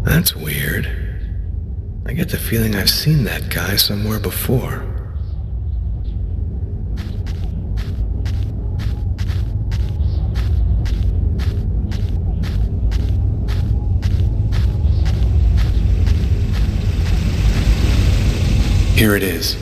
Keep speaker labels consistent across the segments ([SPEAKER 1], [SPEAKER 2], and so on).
[SPEAKER 1] That's weird. I get the feeling I've seen that guy somewhere before. Here it is.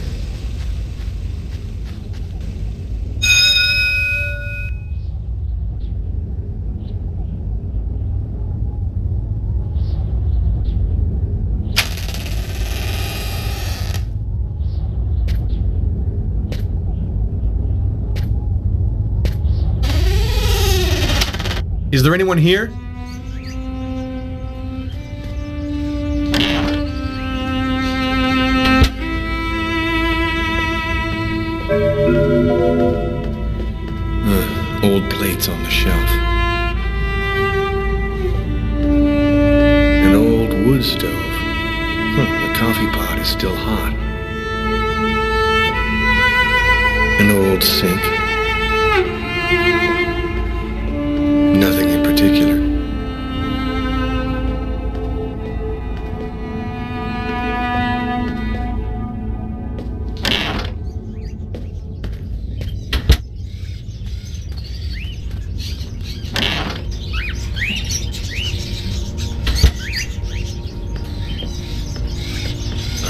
[SPEAKER 1] Is there anyone here? Old plates on the shelf. An old wood stove. The coffee pot is still hot. An old sink. Nothing in particular.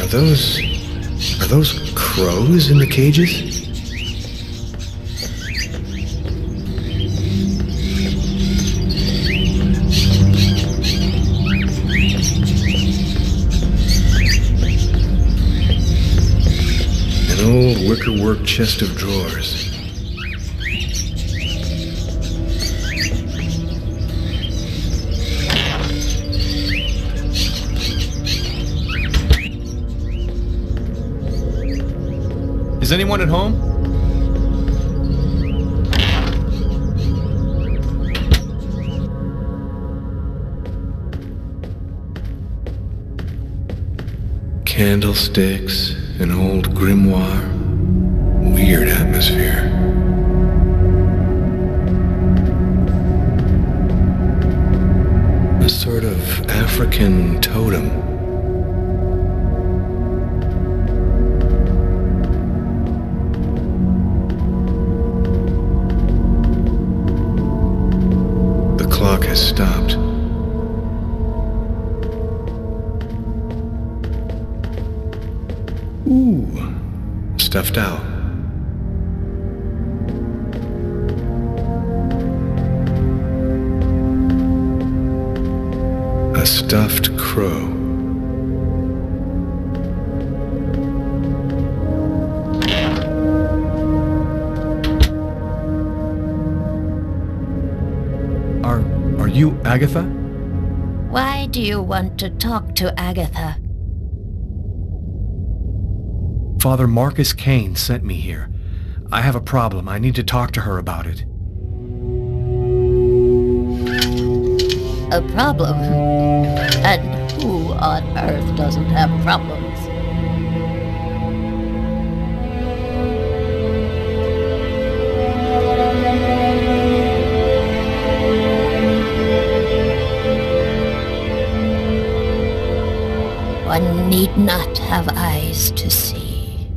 [SPEAKER 1] Are those crows in the cages? An old wickerwork chest of drawers. Is anyone at home? Candlesticks, an old grimoire. Weird atmosphere. A sort of African totem. The clock has stopped. Ooh, stuffed owl. A stuffed crow. Are you Agatha?
[SPEAKER 2] Why do you want to talk to Agatha?
[SPEAKER 1] Father Marcus Kane sent me here. I have a problem. I need to talk to her about it.
[SPEAKER 2] A problem? And who on earth doesn't have problems? One need not have eyes to see.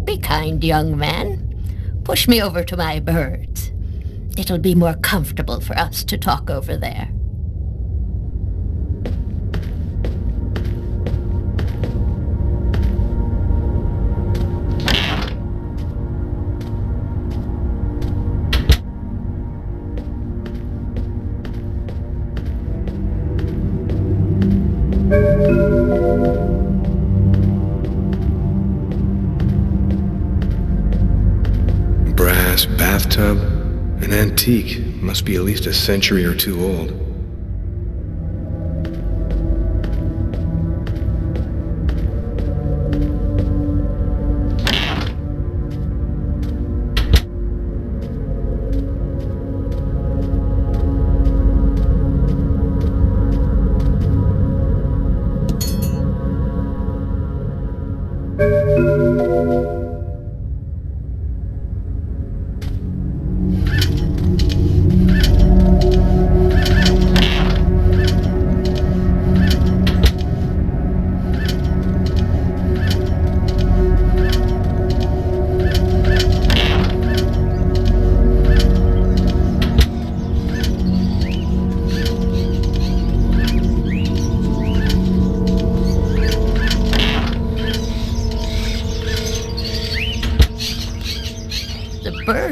[SPEAKER 2] Be kind, young man. Push me over to my birds. It'll be more comfortable for us to talk over there.
[SPEAKER 1] Brass bathtub, an antique, must be at least a century or two old.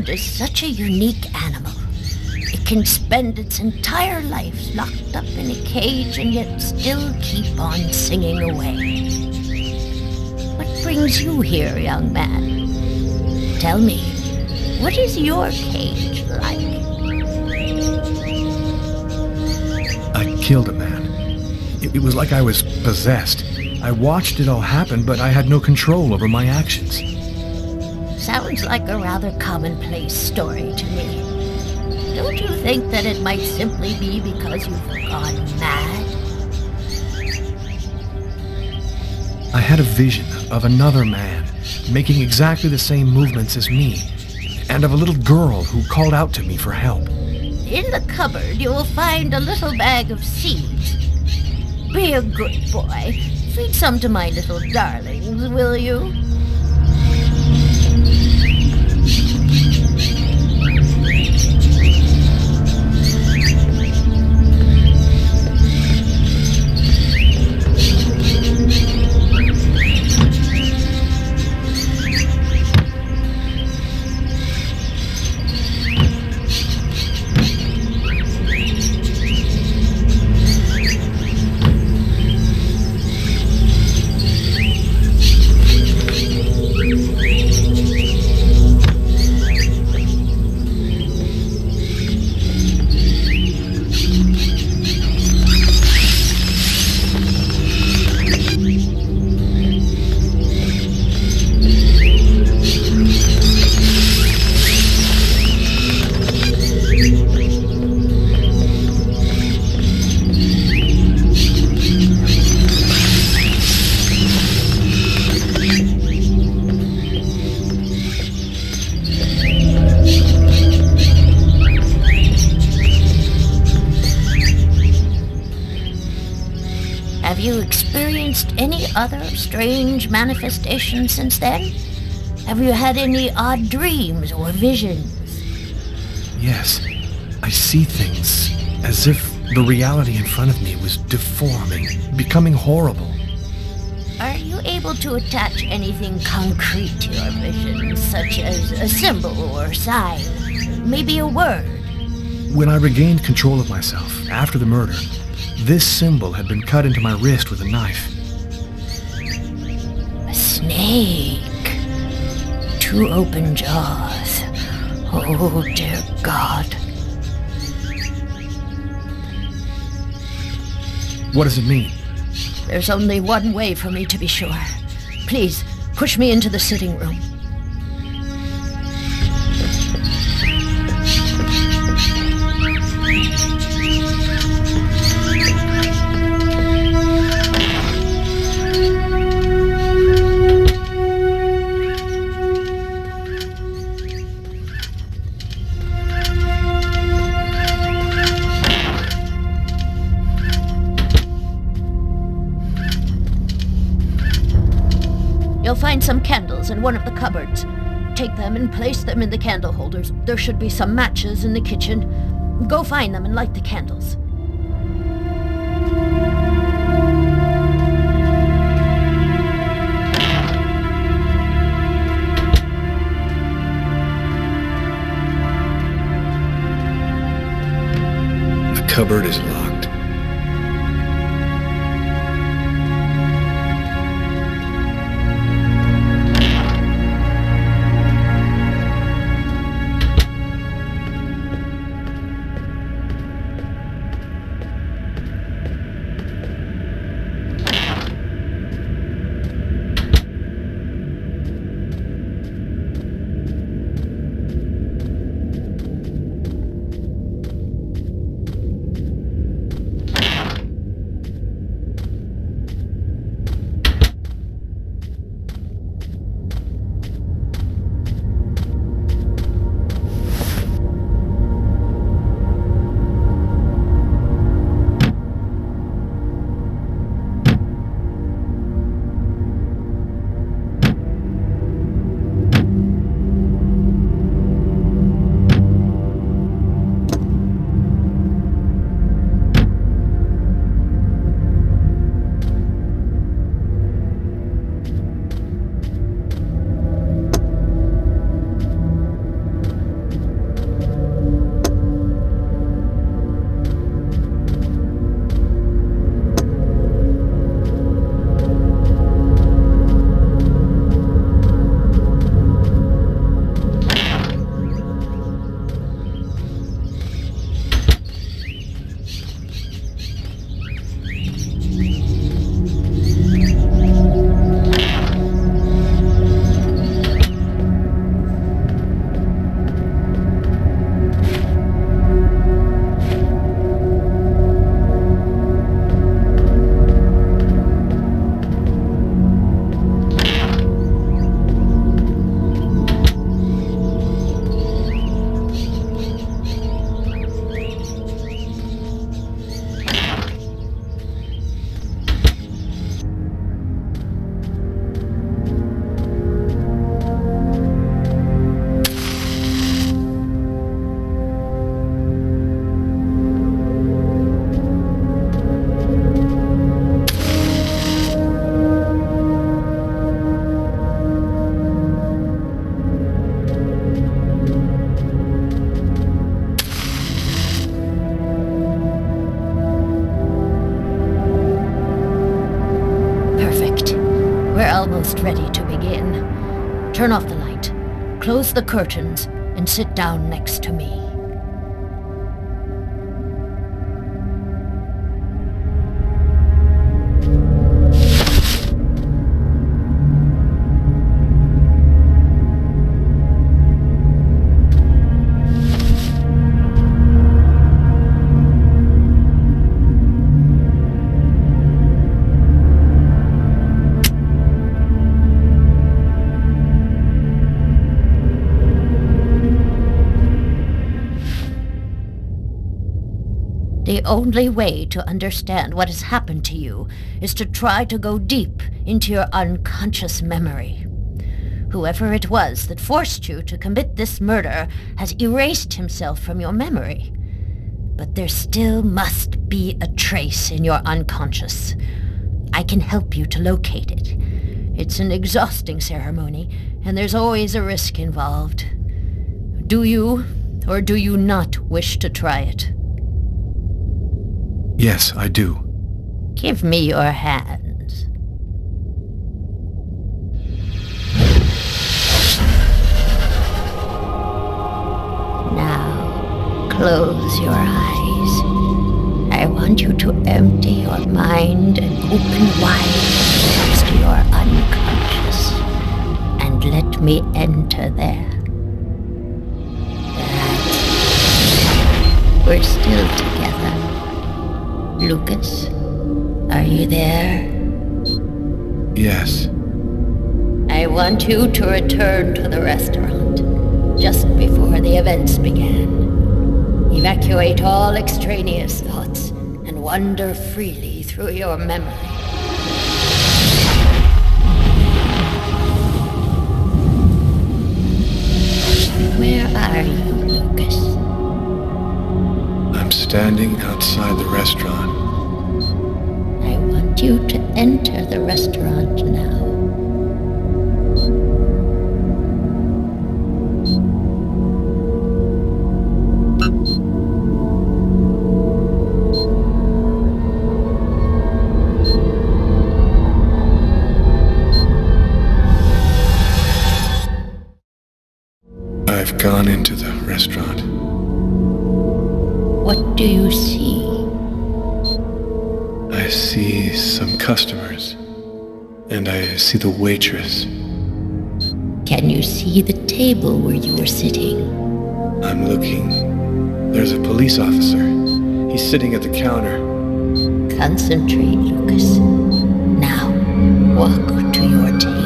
[SPEAKER 2] hound is such a unique animal. It can spend its entire life locked up in a cage and yet still keep on singing away. What brings you here, young man? Tell me, what is your cage like?
[SPEAKER 1] I killed a man. It was like I was possessed. I watched it all happen, but I had no control over my actions.
[SPEAKER 2] Sounds like a rather commonplace story to me. Don't you think that it might simply be because you've gone mad?
[SPEAKER 1] I had a vision of another man making exactly the same movements as me, and of a little girl who called out to me for help.
[SPEAKER 2] In the cupboard, you will find a little bag of seeds. Be a good boy. Feed some to my little darlings, will you? Have you experienced any other strange manifestations since then? Have you had any odd dreams or visions?
[SPEAKER 1] Yes, I see things as if the reality in front of me was deforming, becoming horrible.
[SPEAKER 2] Are you able to attach anything concrete to your visions, such as a symbol or sign, maybe a word?
[SPEAKER 1] When I regained control of myself after the murder, this symbol had been cut into my wrist with a knife.
[SPEAKER 2] A snake. 2 open jaws. Oh, dear God.
[SPEAKER 1] What does it mean?
[SPEAKER 2] There's only one way for me to be sure. Please, push me into the sitting room. You'll find some candles in one of the cupboards. Take them and place them in the candle holders. There should be some matches in the kitchen. Go find them and light the candles.
[SPEAKER 1] The cupboard is locked.
[SPEAKER 2] almost ready to begin. Turn off the light, close the curtains, and sit down next to me. The only way to understand what has happened to you is to try to go deep into your unconscious memory. Whoever it was that forced you to commit this murder has erased himself from your memory. But there still must be a trace in your unconscious. I can help you to locate it. It's an exhausting ceremony, and there's always a risk involved. Do you, or do you not wish to try it?
[SPEAKER 1] Yes, I do.
[SPEAKER 2] Give me your hands. Now, close your eyes. I want you to empty your mind and open wide to your unconscious. And let me enter there. That's... We're still together. Lucas, are you there?
[SPEAKER 1] Yes.
[SPEAKER 2] I want you to return to the restaurant just before the events began. Evacuate all extraneous thoughts and wander freely through your memory. Where are you, Lucas?
[SPEAKER 1] I'm standing outside the restaurant.
[SPEAKER 2] I want you to enter the restaurant now.
[SPEAKER 1] I've gone into the restaurant.
[SPEAKER 2] What do you see?
[SPEAKER 1] I see some customers, and I see the waitress.
[SPEAKER 2] Can you see the table where you were sitting?
[SPEAKER 1] I'm looking. There's a police officer. He's sitting at the counter.
[SPEAKER 2] Concentrate, Lucas. Now, walk to your table.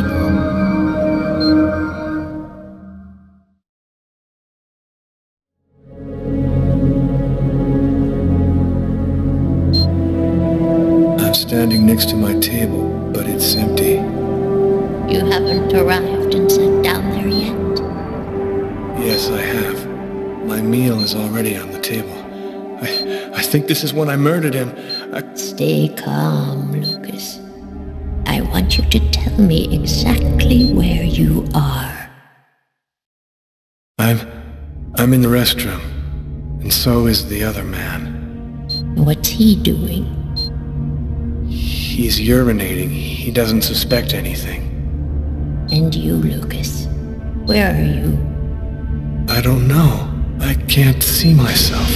[SPEAKER 1] Standing next to my table, but it's empty.
[SPEAKER 2] You haven't arrived and sat down there yet?
[SPEAKER 1] Yes, I have. My meal is already on the table. I think this is when I murdered him.
[SPEAKER 2] Stay calm, Lucas. I want you to tell me exactly where you are.
[SPEAKER 1] I'm in the restroom, and so is the other man.
[SPEAKER 2] What's he doing?
[SPEAKER 1] He's urinating. He doesn't suspect anything.
[SPEAKER 2] And you, Lucas? Where are you?
[SPEAKER 1] I don't know. I can't see myself.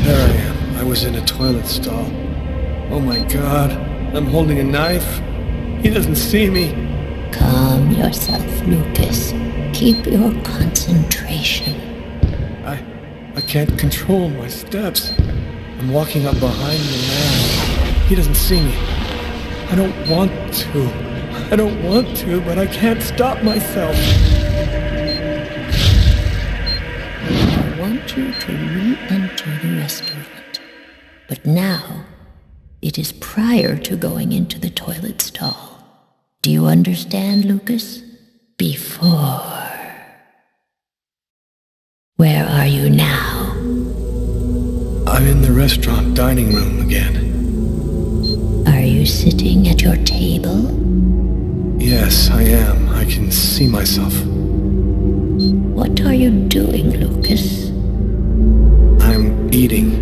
[SPEAKER 1] There I am. I was in a toilet stall. Oh my God. I'm holding a knife. He doesn't see me.
[SPEAKER 2] Calm yourself, Lucas. Keep your concentration.
[SPEAKER 1] I can't control my steps. I'm walking up behind the man. He doesn't see me. I don't want to, but I can't stop myself.
[SPEAKER 2] I want you to re-enter the restaurant. But now, it is prior to going into the toilet stall. Do you understand, Lucas? Before. Where are you now?
[SPEAKER 1] I'm in the restaurant dining room again.
[SPEAKER 2] Are you sitting at your table?
[SPEAKER 1] Yes, I am. I can see myself.
[SPEAKER 2] What are you doing, Lucas?
[SPEAKER 1] I'm eating.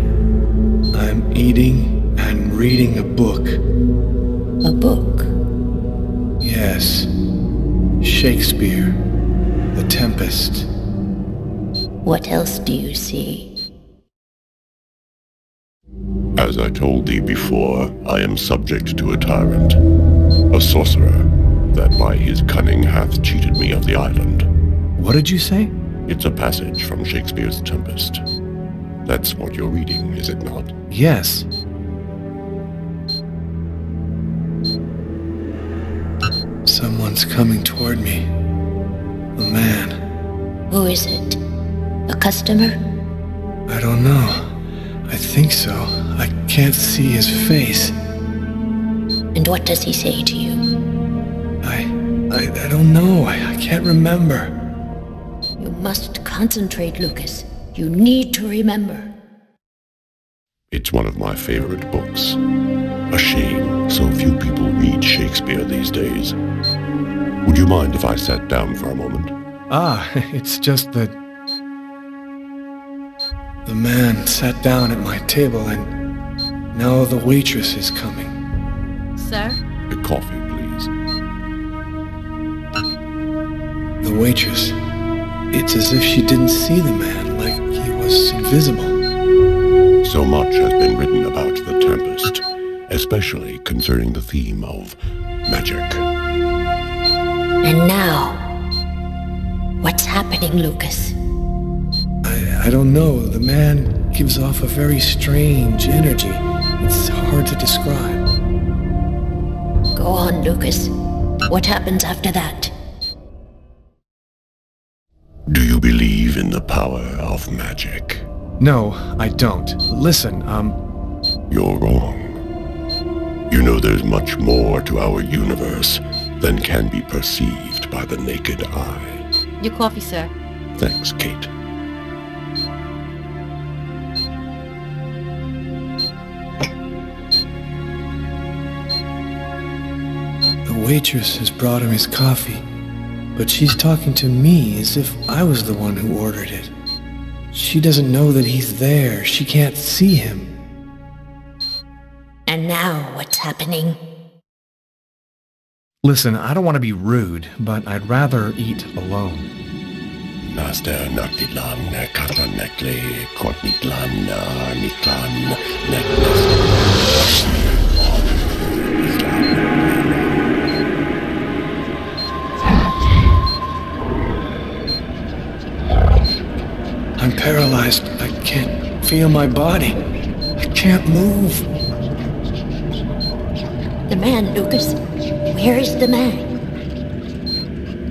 [SPEAKER 1] I'm eating and reading a book.
[SPEAKER 2] A book?
[SPEAKER 1] Shakespeare. The Tempest.
[SPEAKER 2] What else do you see?
[SPEAKER 3] As I told thee before, I am subject to a tyrant, a sorcerer, that by his cunning hath cheated me of the island.
[SPEAKER 1] What did you say?
[SPEAKER 3] It's a passage from Shakespeare's Tempest. That's what you're reading, is it not?
[SPEAKER 1] Yes. Someone's coming toward me. A man.
[SPEAKER 2] Who is it? A customer?
[SPEAKER 1] I don't know. I think so. I can't see his face.
[SPEAKER 2] And what does he say to you?
[SPEAKER 1] I don't know. I can't remember.
[SPEAKER 2] You must concentrate, Lucas. You need to remember.
[SPEAKER 3] It's one of my favorite books. A shame so few people read Shakespeare these days. Would you mind if I sat down for a moment?
[SPEAKER 1] It's just that... The man sat down at my table and now the waitress is coming.
[SPEAKER 2] Sir?
[SPEAKER 3] A coffee, please.
[SPEAKER 1] The waitress. It's as if she didn't see the man, like he was invisible.
[SPEAKER 3] So much has been written about the Tempest, especially concerning the theme of magic.
[SPEAKER 2] And now, what's happening, Lucas?
[SPEAKER 1] I don't know. The man gives off a very strange energy. It's hard to describe.
[SPEAKER 2] Go on, Lucas. What happens after that?
[SPEAKER 3] Do you believe in the power of magic?
[SPEAKER 1] No, I don't. Listen,
[SPEAKER 3] You're wrong. You know there's much more to our universe than can be perceived by the naked eye.
[SPEAKER 2] Your coffee, sir.
[SPEAKER 3] Thanks, Kate.
[SPEAKER 1] the waitress has brought him his coffee, but she's talking to me as if I was the one who ordered it. She doesn't know that he's there. She can't see him.
[SPEAKER 2] And now what's happening?
[SPEAKER 1] Listen, I don't want to be rude, but I'd rather eat alone.
[SPEAKER 3] Naster naktilan katanekle kotnitlan niklan neklas.
[SPEAKER 1] I'm paralyzed. I can't feel my body. I can't move.
[SPEAKER 2] The man, Lucas. Where is the man?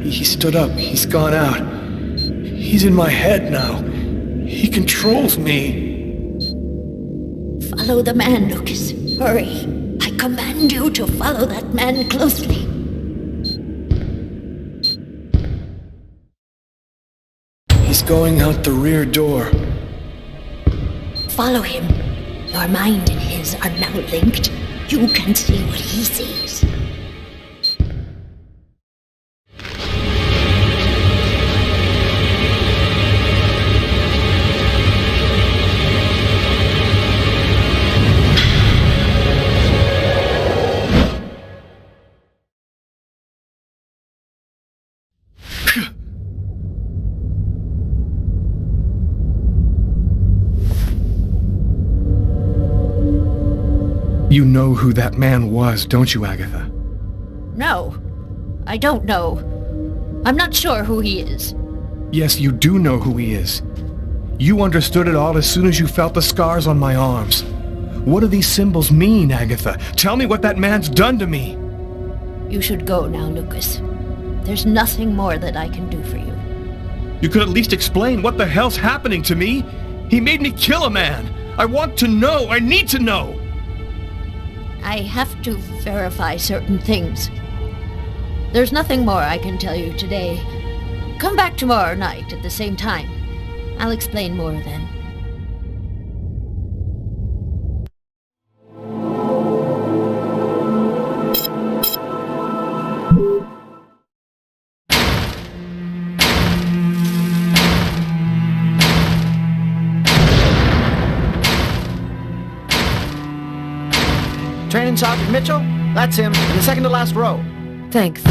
[SPEAKER 1] He stood up. He's gone out. He's in my head now. He controls me.
[SPEAKER 2] Follow the man, Lucas. Hurry. I command you to follow that man closely.
[SPEAKER 1] He's going out the rear door.
[SPEAKER 2] Follow him. Your mind and his are now linked. You can see what he sees.
[SPEAKER 1] You know who that man was, don't you, Agatha?
[SPEAKER 2] No, I don't know. I'm not sure who he is.
[SPEAKER 1] Yes, you do know who he is. You understood it all as soon as you felt the scars on my arms. What do these symbols mean, Agatha? Tell me what that man's done to me.
[SPEAKER 2] You should go now, Lucas. There's nothing more that I can do for you.
[SPEAKER 1] You could at least explain what the hell's happening to me. He made me kill a man. I want to know. I need to know.
[SPEAKER 2] I have to verify certain things. There's nothing more I can tell you today. Come back tomorrow night at the same time. I'll explain more then.
[SPEAKER 4] Training Sergeant Mitchell? That's him, in the second to last row.
[SPEAKER 2] Thanks.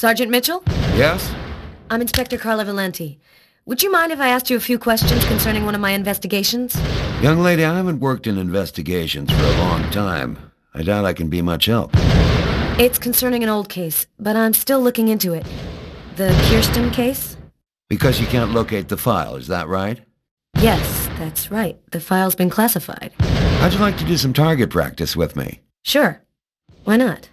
[SPEAKER 4] Sergeant Mitchell?
[SPEAKER 5] Yes?
[SPEAKER 4] I'm Inspector Carla Valenti. Would you mind if I asked you a few questions concerning one of my investigations?
[SPEAKER 5] Young lady, I haven't worked in investigations for a long time. I doubt I can be much help.
[SPEAKER 4] It's concerning an old case, but I'm still looking into it. The Kirsten case?
[SPEAKER 5] Because you can't locate the file, is that right?
[SPEAKER 4] Yes, that's right. The file's been classified.
[SPEAKER 5] How'd you like to do some target practice with me?
[SPEAKER 4] Sure. Why not?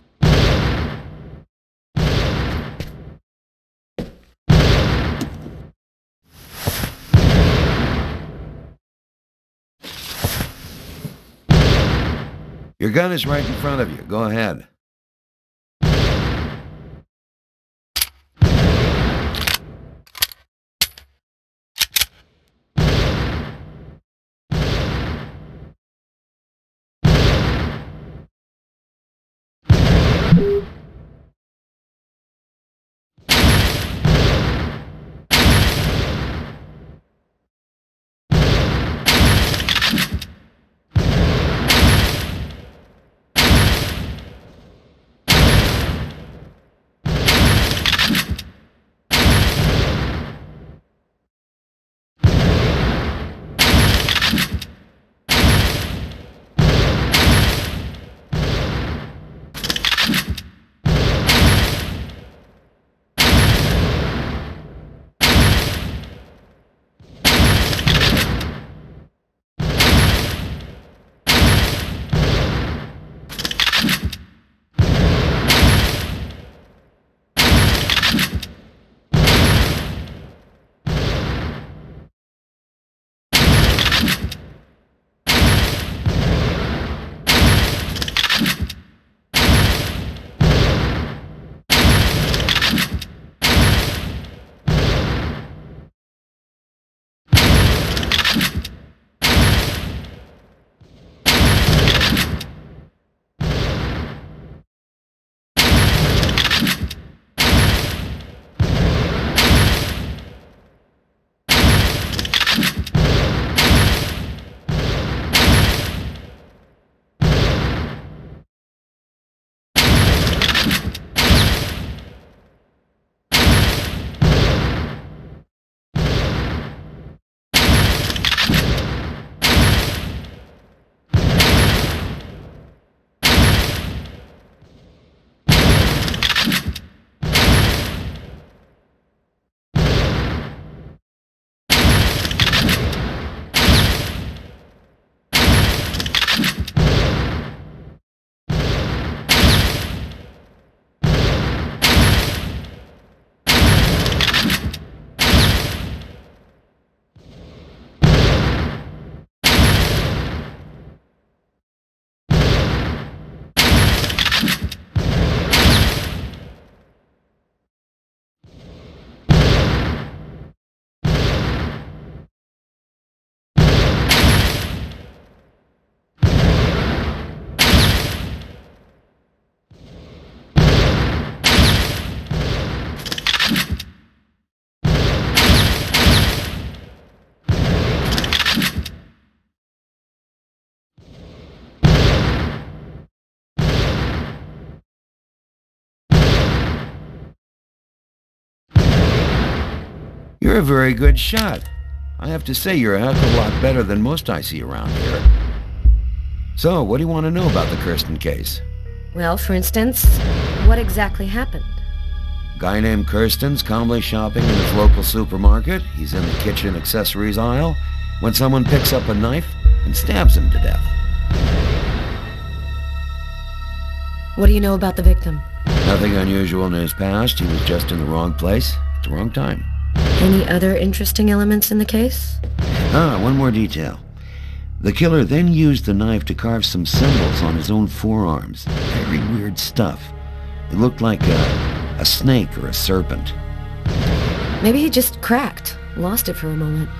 [SPEAKER 5] Your gun is right in front of you. Go ahead. You're a very good shot. I have to say you're a heck of a lot better than most I see around here. So, what do you want to know about the Kirsten case?
[SPEAKER 4] Well, for instance, what exactly happened?
[SPEAKER 5] Guy named Kirsten's calmly shopping in his local supermarket. He's in the kitchen accessories aisle when someone picks up a knife and stabs him to death.
[SPEAKER 4] What do you know about the victim?
[SPEAKER 5] Nothing unusual in his past. He was just in the wrong place at the wrong time.
[SPEAKER 4] Any other interesting elements in the case?
[SPEAKER 5] One more detail. The killer then used the knife to carve some symbols on his own forearms. Very weird stuff. It looked like a snake or a serpent.
[SPEAKER 4] Maybe he just cracked, lost it for a moment.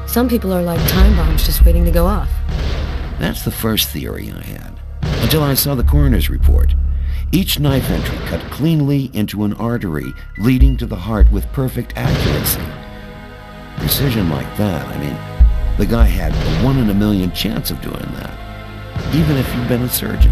[SPEAKER 4] Some people are like time bombs just waiting to go off.
[SPEAKER 5] That's the first theory I had, until I saw the coroner's report. Each knife entry cut cleanly into an artery, leading to the heart with perfect accuracy. Precision like that, I mean, the guy had a 1 in a million chance of doing that, even if he'd been a surgeon.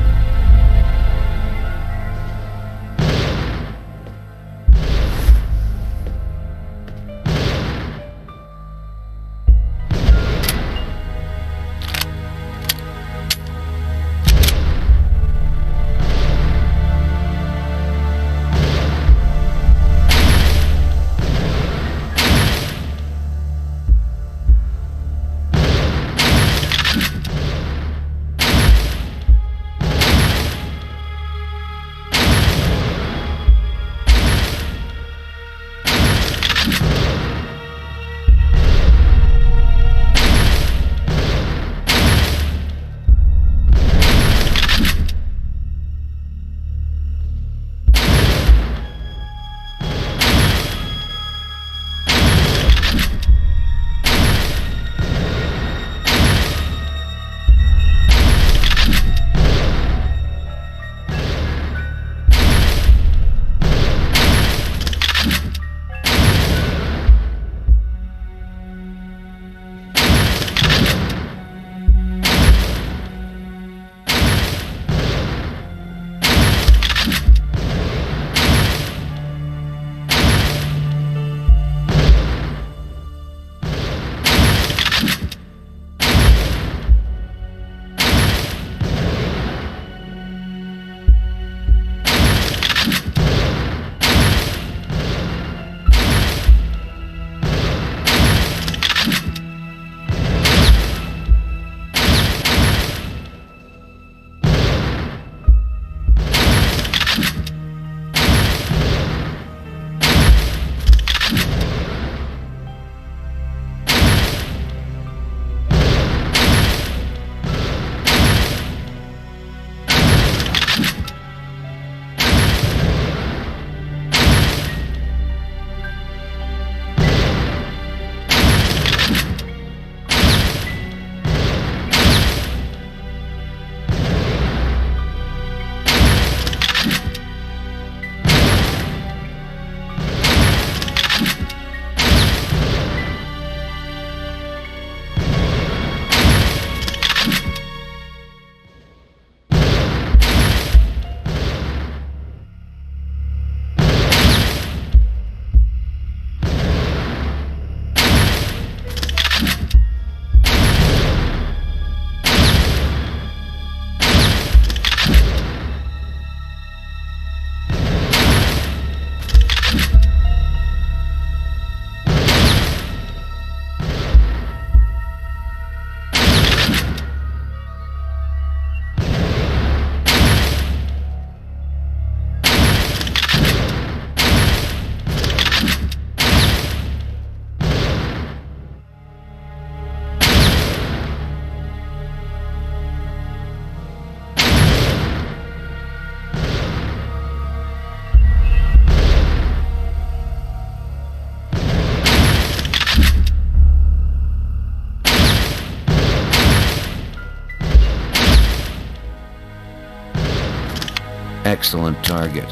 [SPEAKER 5] Excellent target.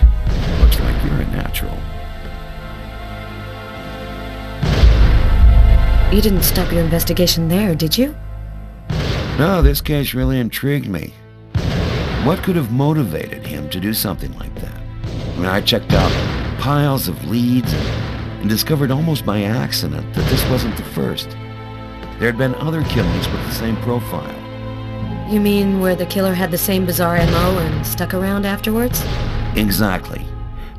[SPEAKER 5] Looks like you're a natural.
[SPEAKER 4] You didn't stop your investigation there, did you?
[SPEAKER 5] No, this case really intrigued me. What could have motivated him to do something like that? I mean, I checked out piles of leads and discovered almost by accident that this wasn't the first. There had been other killings with the same profile.
[SPEAKER 4] You mean where the killer had the same bizarre MO and stuck around afterwards?
[SPEAKER 5] Exactly.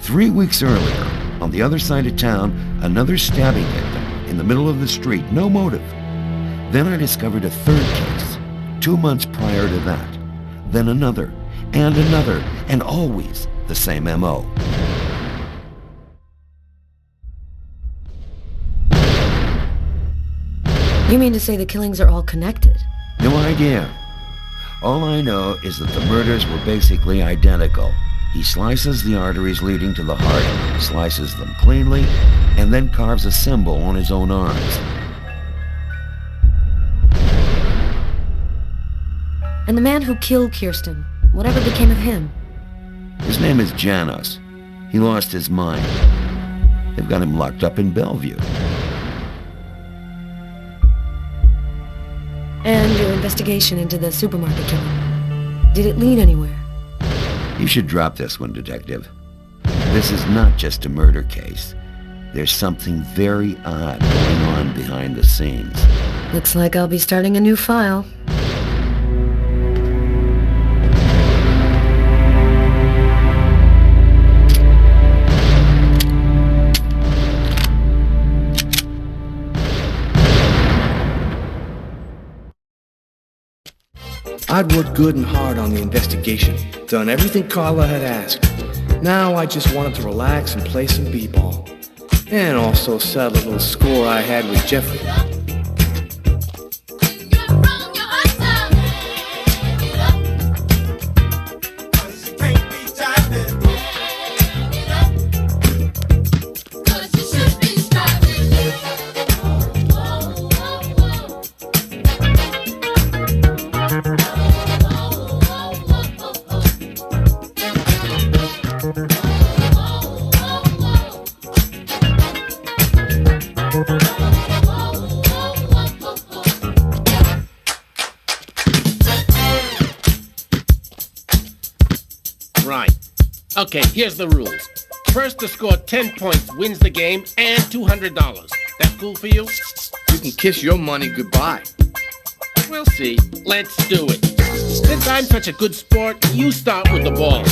[SPEAKER 5] 3 weeks earlier, on the other side of town, another stabbing victim in the middle of the street, no motive. Then I discovered a third case, 2 months prior to that. Then another, and always the same MO.
[SPEAKER 4] You mean to say the killings are all connected?
[SPEAKER 5] No idea. All I know is that the murders were basically identical. He slices the arteries leading to the heart, slices them cleanly, and then carves a symbol on his own arms.
[SPEAKER 4] And the man who killed Kirsten, whatever became of him?
[SPEAKER 5] His name is Janos. He lost his mind. They've got him locked up in Bellevue.
[SPEAKER 4] And your investigation into the supermarket killing. Did it lead anywhere?
[SPEAKER 5] You should drop this one, Detective. This is not just a murder case. There's something very odd going on behind the scenes.
[SPEAKER 4] Looks like I'll be starting a new file.
[SPEAKER 1] I'd worked good and hard on the investigation, done everything Carla had asked. Now I just wanted to relax and play some b-ball. And also settle a little score I had with Jeffrey.
[SPEAKER 6] Right. Okay, here's the rules. First to score 10 points wins the game and $200. That cool for you?
[SPEAKER 1] You can kiss your money goodbye.
[SPEAKER 6] We'll see. Let's do it. Since I'm such a good sport, you start with the ball.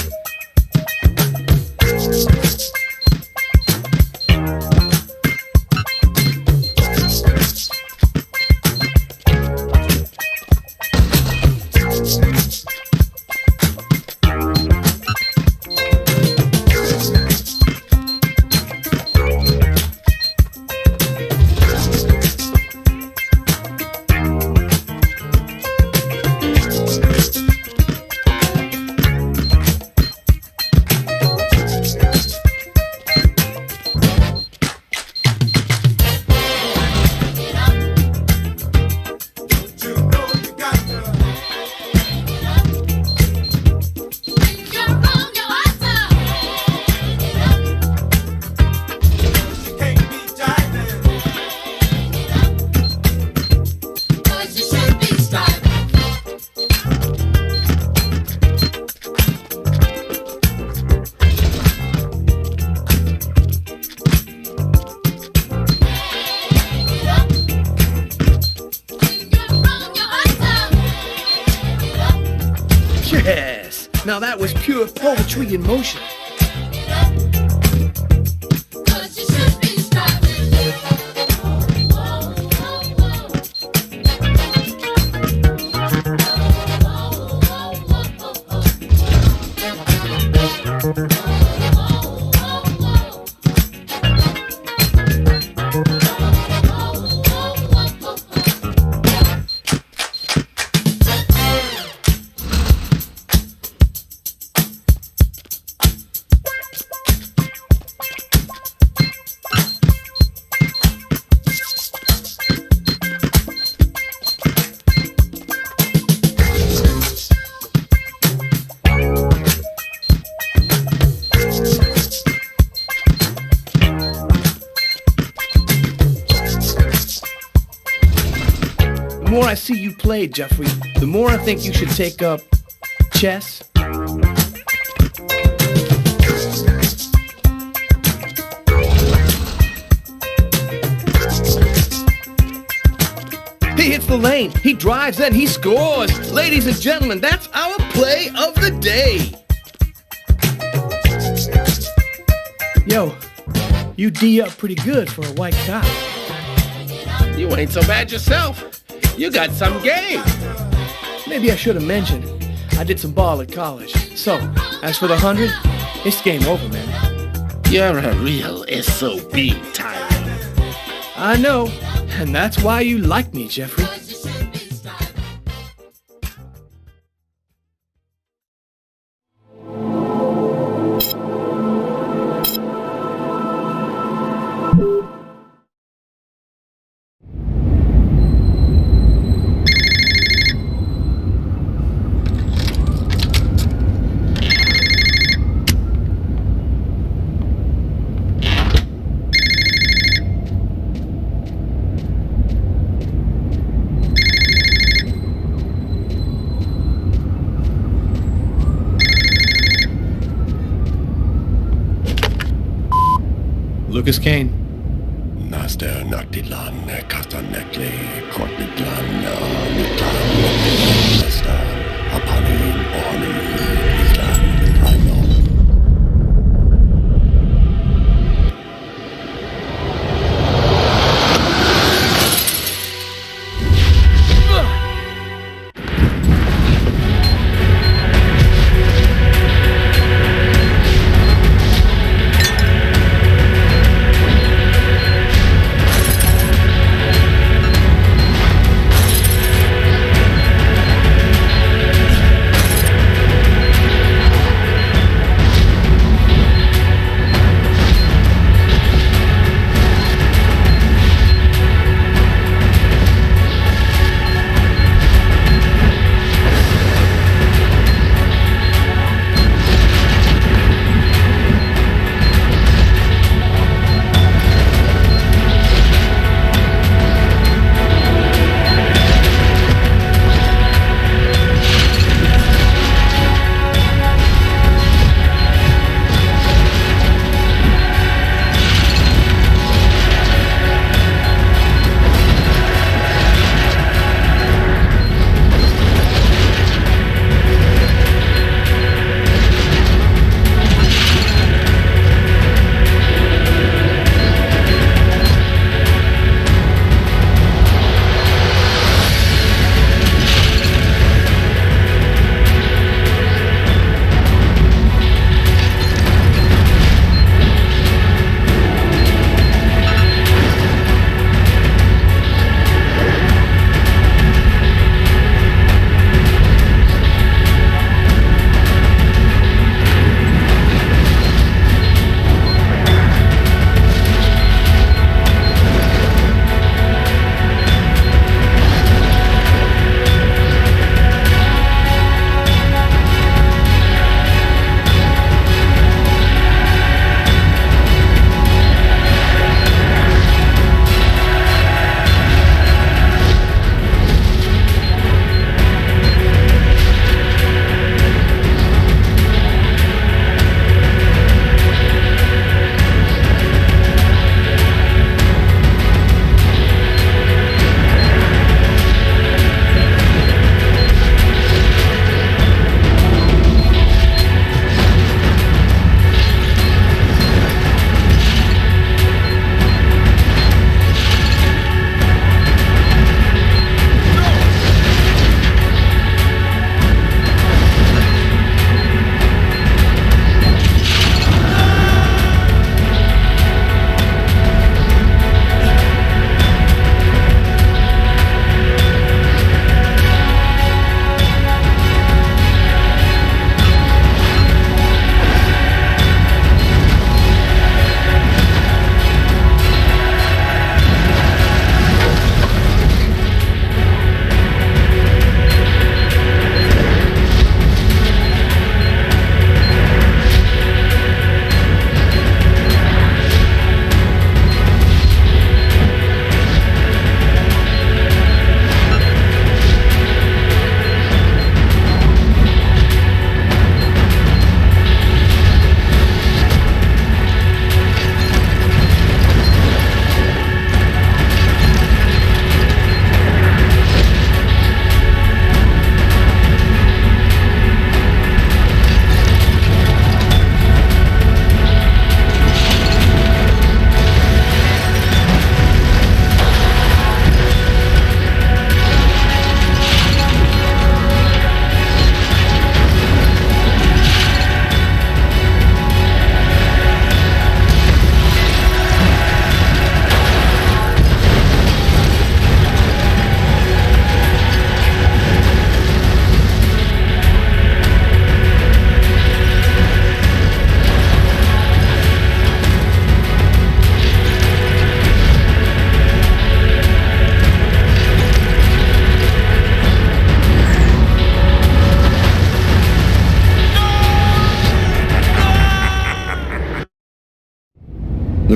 [SPEAKER 1] Yes! Now that was pure poetry in motion. The more I see you play, Jeffrey, the more I think you should take up chess. He hits the lane, he drives, and he scores. Ladies and gentlemen, that's our play of the day. Yo, you D up pretty good for a white cop.
[SPEAKER 6] You ain't so bad yourself. You got some game.
[SPEAKER 1] Maybe I should have mentioned, I did some ball at college. So, as for the 100, it's game over, man.
[SPEAKER 6] You're a real SOB, Tyler.
[SPEAKER 1] I know, and that's why you like me, Jeffrey. Lucas Kane.
[SPEAKER 3] Naster Naktilan Kastanekli Kortitlan Niklan Naster Apani Oni Niklan Rhino.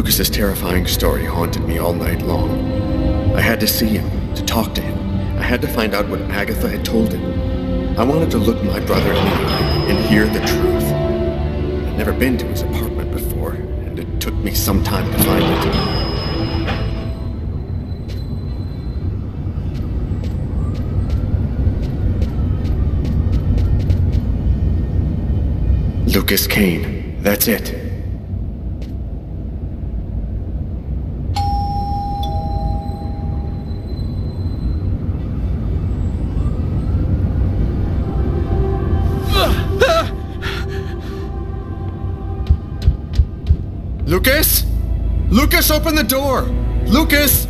[SPEAKER 7] Lucas's terrifying story haunted me all night long. I had to see him, to talk to him. I had to find out what Agatha had told him. I wanted to look my brother in the eye and hear the truth. I'd never been to his apartment before, and it took me some time to find it. Lucas Kane. That's it. Lucas? Lucas, open the door! Lucas!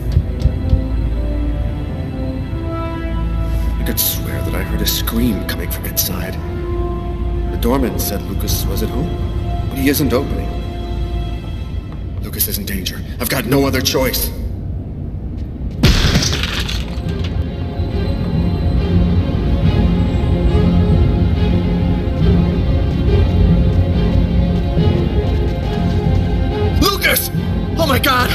[SPEAKER 7] I could swear that I heard a scream coming from inside. The doorman said Lucas was at home, but he isn't opening. Lucas is in danger. I've got no other choice. Lucas! Oh my God!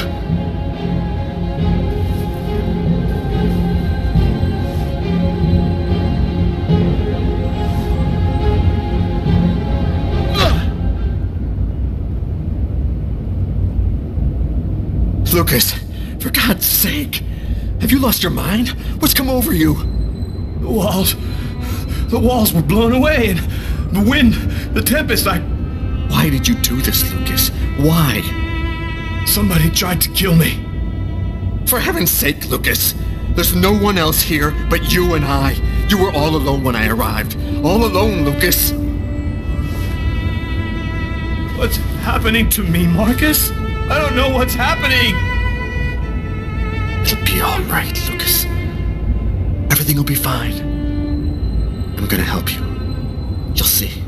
[SPEAKER 7] Lucas, for God's sake, have you lost your mind? What's come over you?
[SPEAKER 1] The walls were blown away, and the wind, the tempest,
[SPEAKER 7] Why did you do this, Lucas? Why?
[SPEAKER 1] Somebody tried to kill me.
[SPEAKER 7] For heaven's sake, Lucas, there's no one else here but you and I. You were all alone when I arrived. All alone, Lucas.
[SPEAKER 1] What's happening to me, Marcus? I don't know what's happening.
[SPEAKER 7] It'll be all right, Lucas. Everything will be fine. I'm gonna help you. You'll see.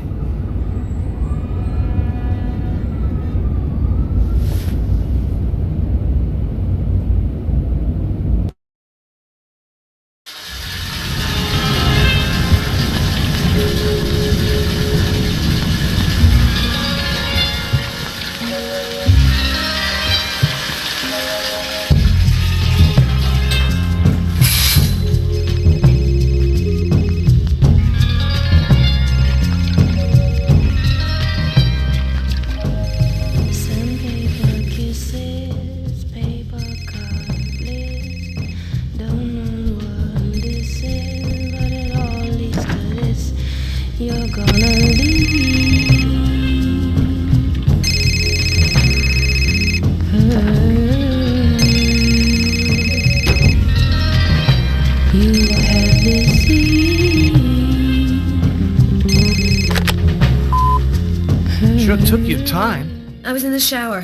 [SPEAKER 1] Sure took you time.
[SPEAKER 4] I was in the shower.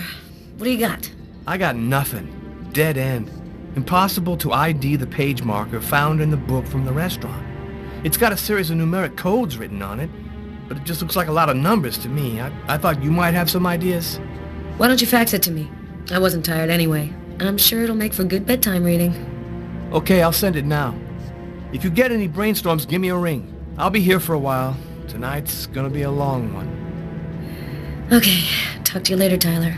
[SPEAKER 4] What do you got?
[SPEAKER 1] I got nothing. Dead end. Impossible to ID the page marker found in the book from the restaurant. It's got a series of numeric codes written on it, but it just looks like a lot of numbers to me. I thought you might have some ideas.
[SPEAKER 4] Why don't you fax it to me? I wasn't tired anyway. I'm sure it'll make for good bedtime reading.
[SPEAKER 1] Okay, I'll send it now. If you get any brainstorms, give me a ring. I'll be here for a while. Tonight's gonna be a long one.
[SPEAKER 4] Okay, talk to you later, Tyler.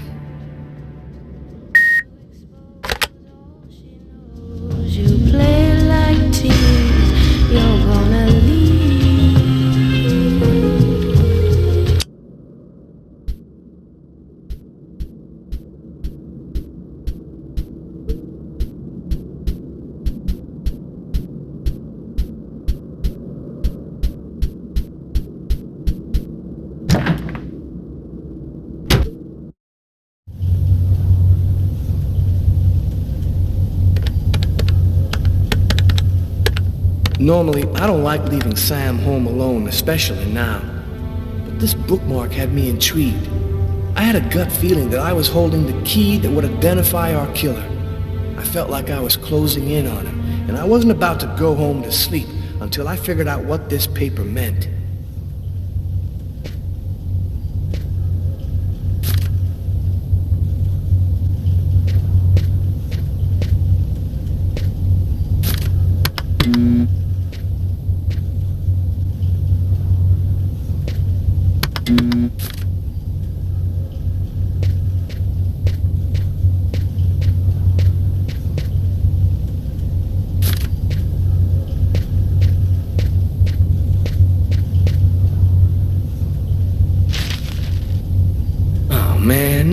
[SPEAKER 8] You play like teens, you're gonna leave.
[SPEAKER 1] Normally, I don't like leaving Sam home alone, especially now. But this bookmark had me intrigued. I had a gut feeling that I was holding the key that would identify our killer. I felt like I was closing in on him, and I wasn't about to go home to sleep until I figured out what this paper meant.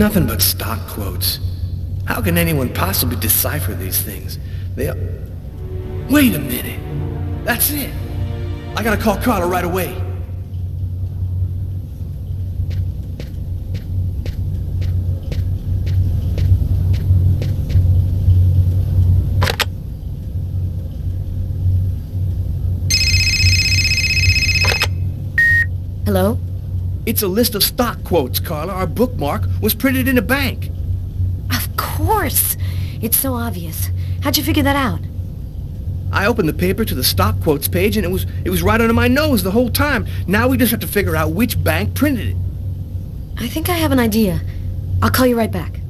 [SPEAKER 1] nothing but stock quotes. How can anyone possibly decipher these things? Wait a minute. That's it. I gotta call Carla right away.
[SPEAKER 4] Hello?
[SPEAKER 1] It's a list of stock quotes, Carla. Our bookmark was printed in a bank.
[SPEAKER 4] Of course! It's so obvious. How'd you figure that out?
[SPEAKER 1] I opened the paper to the stock quotes page and it was right under my nose the whole time. Now we just have to figure out which bank printed it.
[SPEAKER 4] I think I have an idea. I'll call you right back.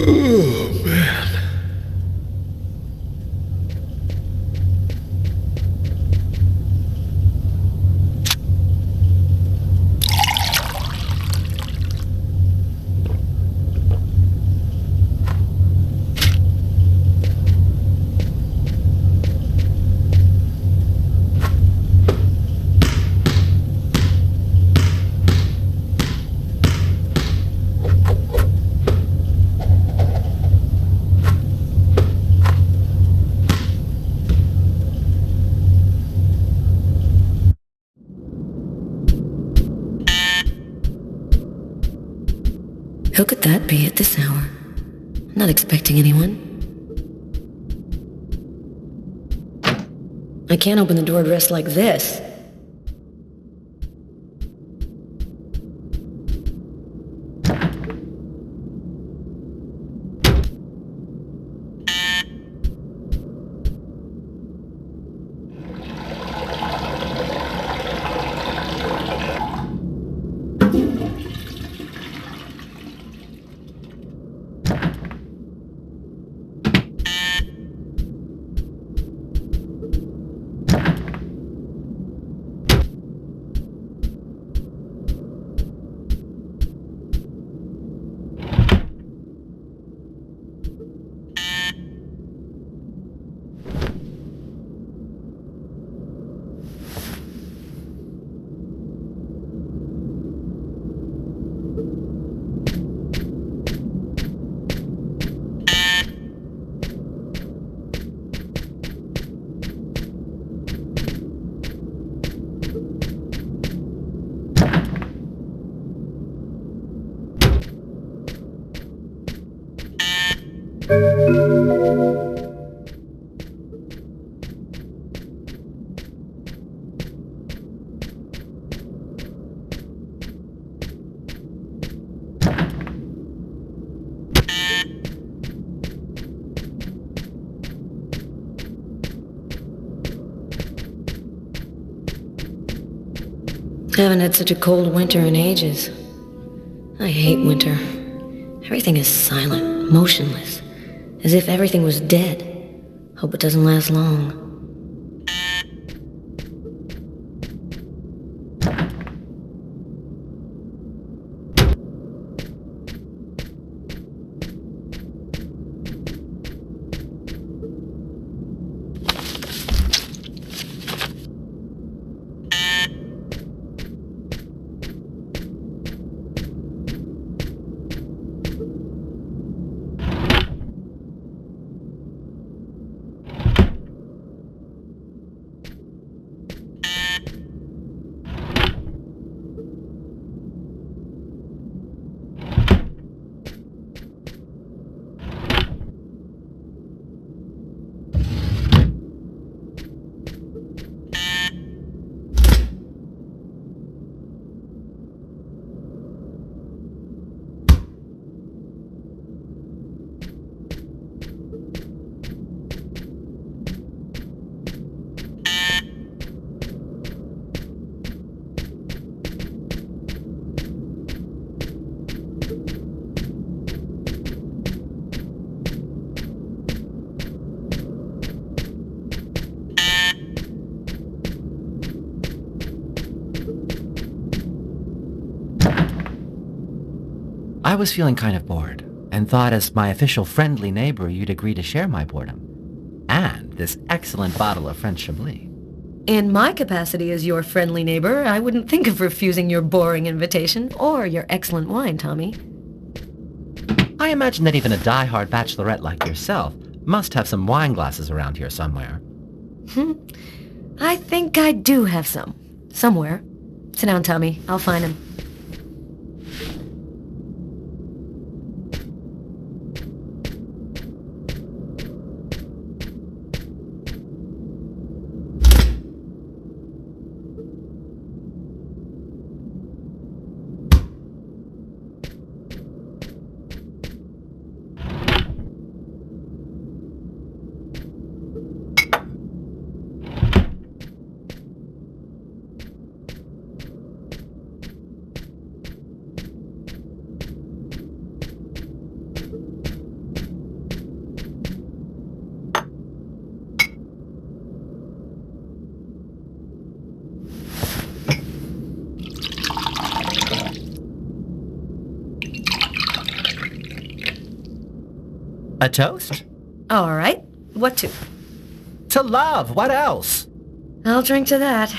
[SPEAKER 1] Oh, man.
[SPEAKER 4] Who could that be at this hour? Not expecting anyone. I can't open the door dressed like this. Haven't had such a cold winter in ages. I hate winter. Everything is silent, motionless, as if everything was dead. Hope it doesn't last long.
[SPEAKER 9] I was feeling kind of bored, and thought as my official friendly neighbor you'd agree to share my boredom. And this excellent bottle of French Chablis.
[SPEAKER 4] In my capacity as your friendly neighbor, I wouldn't think of refusing your boring invitation or your excellent wine, Tommy.
[SPEAKER 9] I imagine that even a die-hard bachelorette like yourself must have some wine glasses around here somewhere.
[SPEAKER 4] I think I do have some. Somewhere. Sit down, Tommy. I'll find him.
[SPEAKER 9] A toast?
[SPEAKER 4] All right. What to?
[SPEAKER 9] To love! What else?
[SPEAKER 4] I'll drink to that.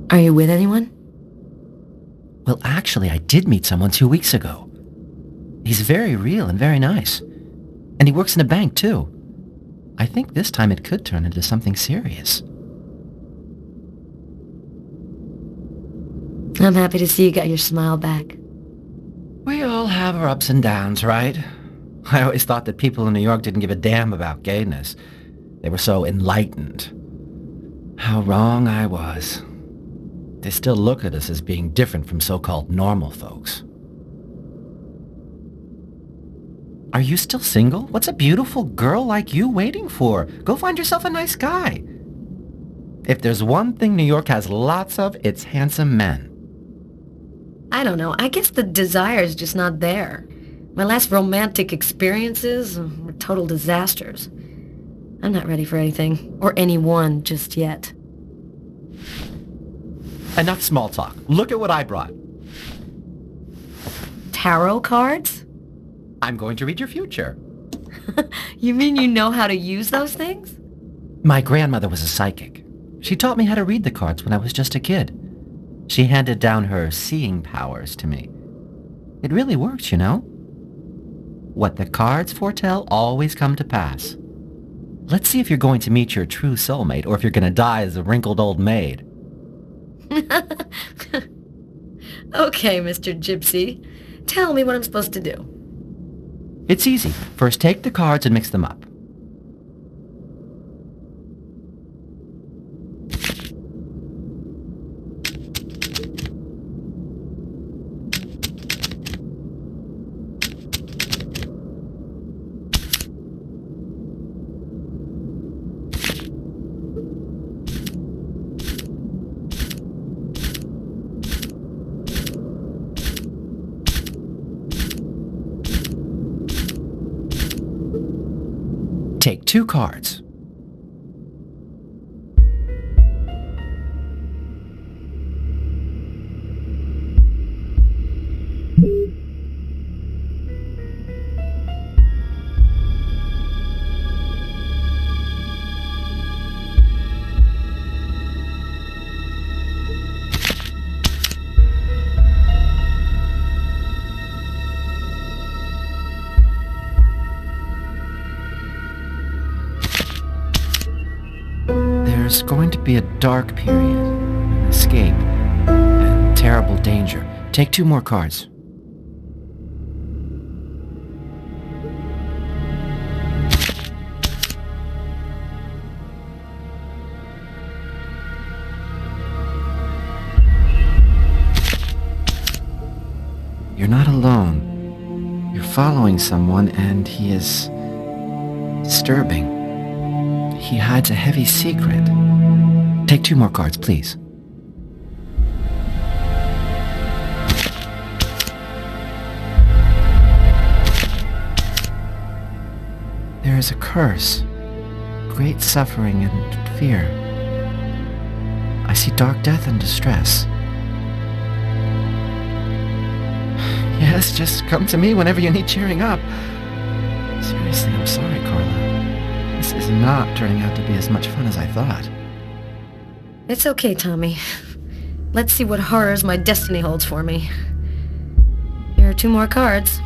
[SPEAKER 4] Are you with anyone?
[SPEAKER 9] Well, actually, I did meet someone 2 weeks ago. He's very real and very nice. And he works in a bank, too. I think this time it could turn into something serious.
[SPEAKER 4] I'm happy to see you got your smile back.
[SPEAKER 9] We all have our ups and downs, right? I always thought that people in New York didn't give a damn about gayness. They were so enlightened. How wrong I was. They still look at us as being different from so-called normal folks. Are you still single? What's a beautiful girl like you waiting for? Go find yourself a nice guy. If there's one thing New York has lots of, it's handsome men.
[SPEAKER 4] I don't know. I guess the desire's just not there. My last romantic experiences were total disasters. I'm not ready for anything, or anyone just yet.
[SPEAKER 9] Enough small talk. Look at what I brought.
[SPEAKER 4] Tarot cards?
[SPEAKER 9] I'm going to read your future.
[SPEAKER 4] You mean you know how to use those things?
[SPEAKER 9] My grandmother was a psychic. She taught me how to read the cards when I was just a kid. She handed down her seeing powers to me. It really works, you know? What the cards foretell always come to pass. Let's see if you're going to meet your true soulmate or if you're going to die as a wrinkled old maid.
[SPEAKER 4] Okay, Mr. Gypsy. Tell me what I'm supposed to do.
[SPEAKER 9] It's easy. First take the cards and mix them up. Take 2 cards. There's going to be a dark period, an escape, and terrible danger. Take 2 more cards. You're not alone. You're following someone, and he is disturbing. He hides a heavy secret. Take 2 more cards, please. is a curse. Great suffering and fear. I see dark death and distress. Yes, just come to me whenever you need cheering up. Seriously, I'm sorry, Carla. This is not turning out to be as much fun as I thought.
[SPEAKER 4] It's okay, Tommy. Let's see what horrors my destiny holds for me. Here are 2 more cards.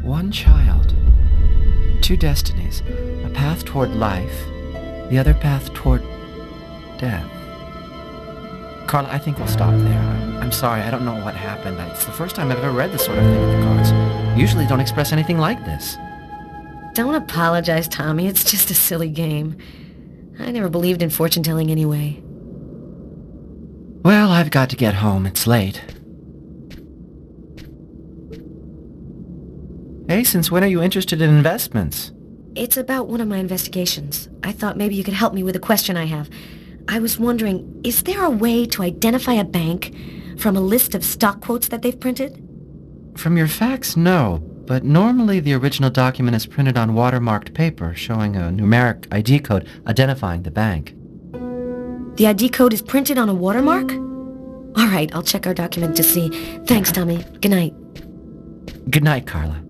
[SPEAKER 9] One child, 2 destinies, a path toward life, the other path toward death. Carla, I think we'll stop there. I'm sorry, I don't know what happened. It's the first time I've ever read this sort of thing in the cards. Usually don't express anything like this.
[SPEAKER 4] Don't apologize, Tommy. It's just a silly game. I never believed in fortune-telling anyway.
[SPEAKER 9] Well, I've got to get home. It's late. Hey, since when are you interested in investments?
[SPEAKER 4] It's about one of my investigations. I thought maybe you could help me with a question I have. I was wondering, is there a way to identify a bank from a list of stock quotes that they've printed?
[SPEAKER 9] From your fax, no. But normally the original document is printed on watermarked paper, showing a numeric ID code identifying the bank.
[SPEAKER 4] The ID code is printed on a watermark? All right, I'll check our document to see. Thanks, Tommy. Good night.
[SPEAKER 9] Good night, Carla.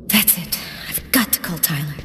[SPEAKER 4] That's it. I've got to call Tyler.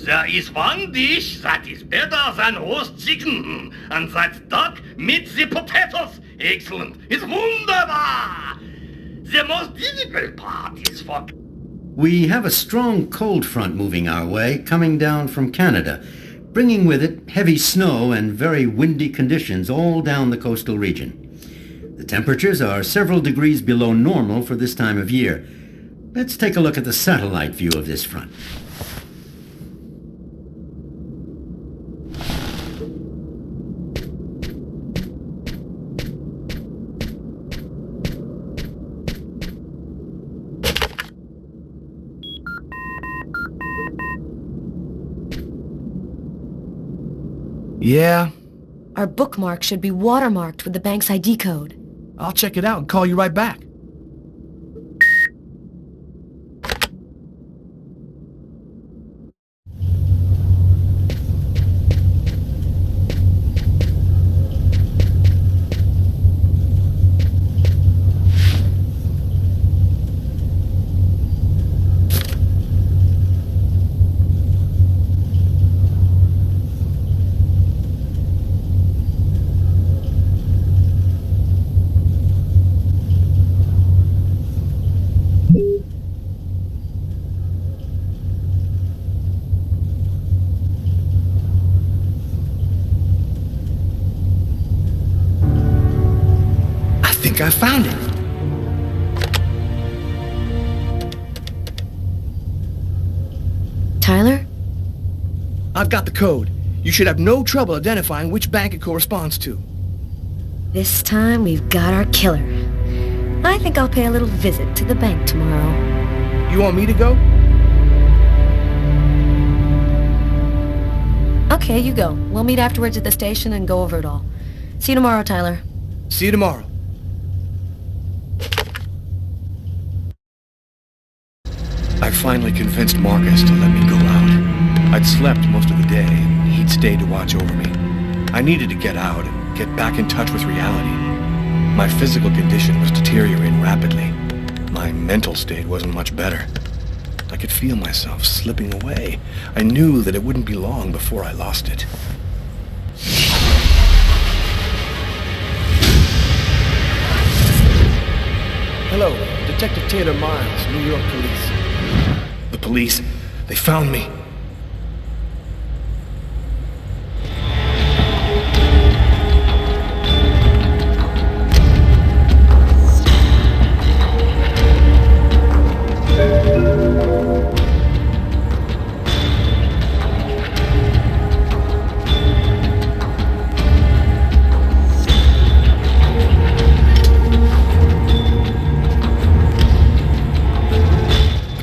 [SPEAKER 10] There is one dish that is better than roast chicken, and that's duck meets the potatoes. Excellent. It's wunderbar. The most difficult part is for...
[SPEAKER 11] We have a strong cold front moving our way, coming down from Canada, bringing with it heavy snow and very windy conditions all down the coastal region. The temperatures are several degrees below normal for this time of year. Let's take a look at the satellite view of this front.
[SPEAKER 1] Yeah?
[SPEAKER 4] Our bookmark should be watermarked with the bank's ID code.
[SPEAKER 1] I'll check it out and call you right back. I found it.
[SPEAKER 4] Tyler?
[SPEAKER 1] I've got the code. You should have no trouble identifying which bank it corresponds to.
[SPEAKER 4] This time we've got our killer. I think I'll pay a little visit to the bank tomorrow.
[SPEAKER 1] You want me to go?
[SPEAKER 4] Okay, you go. We'll meet afterwards at the station and go over it all. See you tomorrow, Tyler.
[SPEAKER 1] See you tomorrow. I finally convinced Marcus to let me go out. I'd slept most of the day, and he'd stayed to watch over me. I needed to get out and get back in touch with reality. My physical condition was deteriorating rapidly. My mental state wasn't much better. I could feel myself slipping away. I knew that it wouldn't be long before I lost it. Hello, Detective Taylor Miles, New York Police. The police? They found me.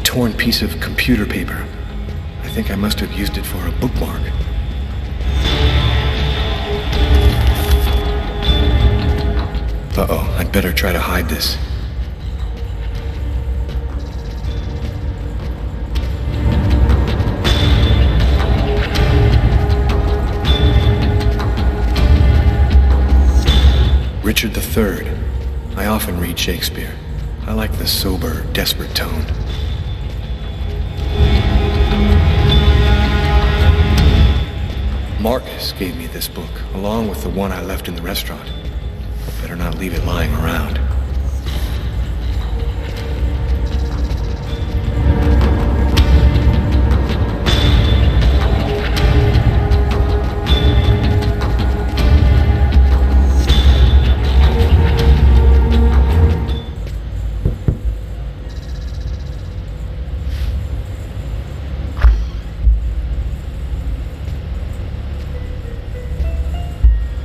[SPEAKER 1] Torn piece of computer paper. I think I must have used it for a bookmark. Uh-oh, I'd better try to hide this. Richard III. I often read Shakespeare. I like the sober, desperate tone. Marcus gave me this book, along with the one I left in the restaurant. Better not leave it lying around.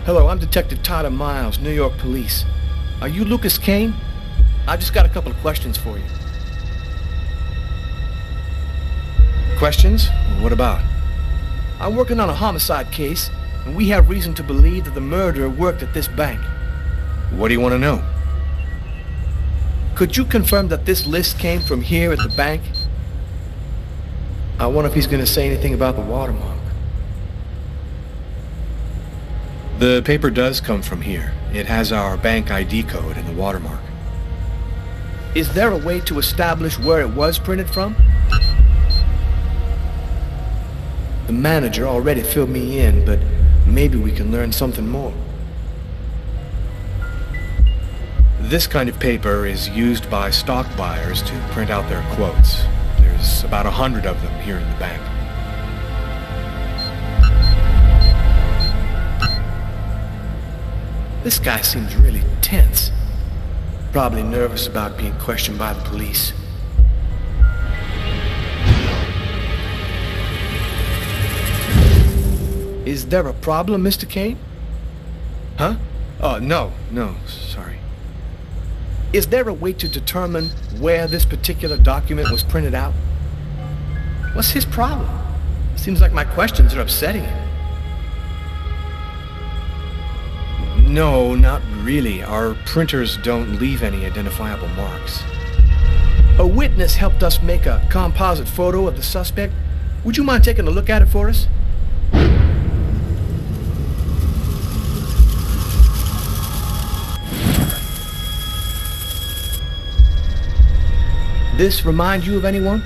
[SPEAKER 1] Hello, I'm Detective Tyler Miles, New York Police. Are you Lucas Kane? I just got a couple of questions for you. Questions? What about? I'm working on a homicide case, and we have reason to believe that the murderer worked at this bank. What do you want to know? Could you confirm that this list came from here at the bank? I wonder if he's going to say anything about the watermark. The paper does come from here. It has our bank ID code and the watermark. Is there a way to establish where it was printed from? The manager already filled me in, but maybe we can learn something more. This kind of paper is used by stock buyers to print out their quotes. There's about 100 of them here in the bank. This guy seems really tense. Probably nervous about being questioned by the police. Is there a problem, Mr. Kane? Huh? Oh, no, sorry. Is there a way to determine where this particular document was printed out? What's his problem? Seems like my questions are upsetting him. No, not really. Our printers don't leave any identifiable marks. A witness helped us make a composite photo of the suspect. Would you mind taking a look at it for us? This remind you of anyone?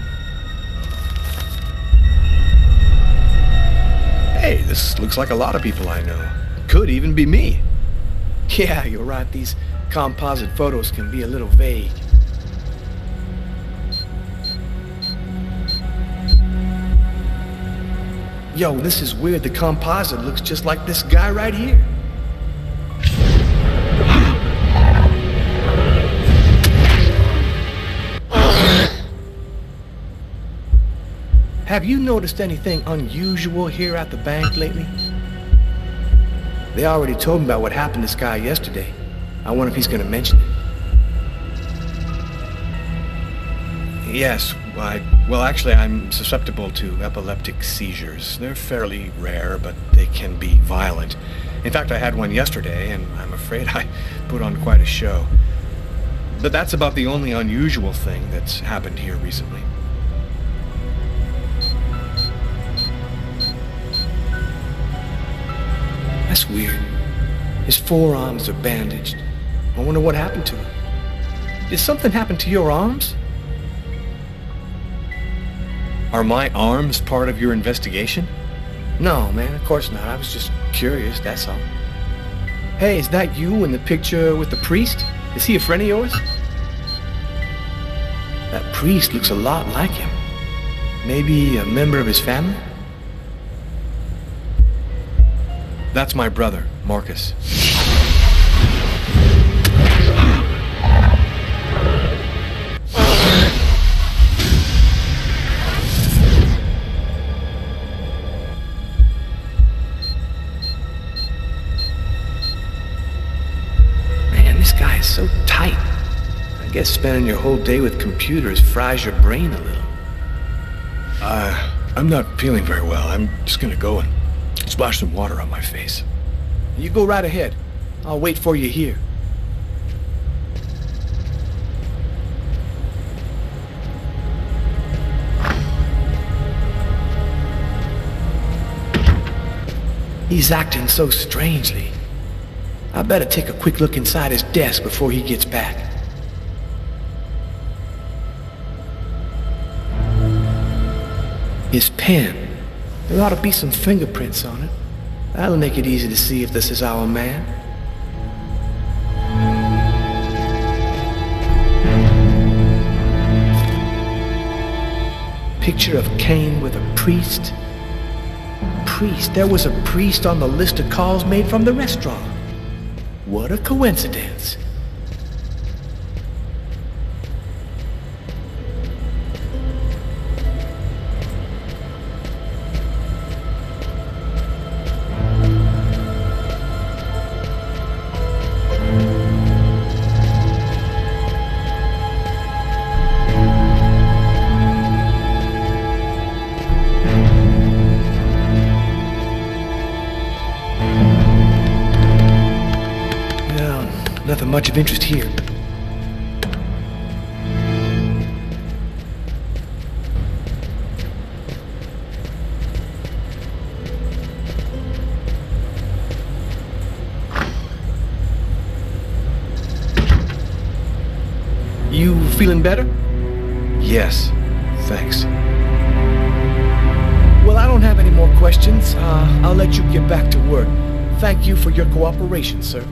[SPEAKER 1] Hey, this looks like a lot of people I know. Could even be me. Yeah, you're right. These composite photos can be a little vague. Yo, this is weird. The composite looks just like this guy right here. Have you noticed anything unusual here at the bank lately? They already told me about what happened to this guy yesterday. I wonder if he's going to mention it. Yes, well, actually, I'm susceptible to epileptic seizures. They're fairly rare, but they can be violent. In fact, I had one yesterday, and I'm afraid I put on quite a show. But that's about the only unusual thing that's happened here recently. That's weird. His forearms are bandaged. I wonder what happened to him. Did something happen to your arms? Are my arms part of your investigation? No, man, of course not. I was just curious, that's all. Hey, is that you in the picture with the priest? Is he a friend of yours? That priest looks a lot like him. Maybe a member of his family? That's my brother, Marcus. Man, this guy is so tight. I guess spending your whole day with computers fries your brain a little. I'm not feeling very well. I'm just gonna go and splash some water on my face. You go right ahead. I'll wait for you here. He's acting so strangely. I better take a quick look inside his desk before he gets back. His pen. There ought to be some fingerprints on it. That'll make it easy to see if this is our man. Picture of Cain with a priest. Priest. There was a priest on the list of calls made from the restaurant. What a coincidence. Nothing much of interest here. You feeling better? Yes, thanks. Well, I don't have any more questions. I'll let you get back to work. Thank you for your cooperation, sir.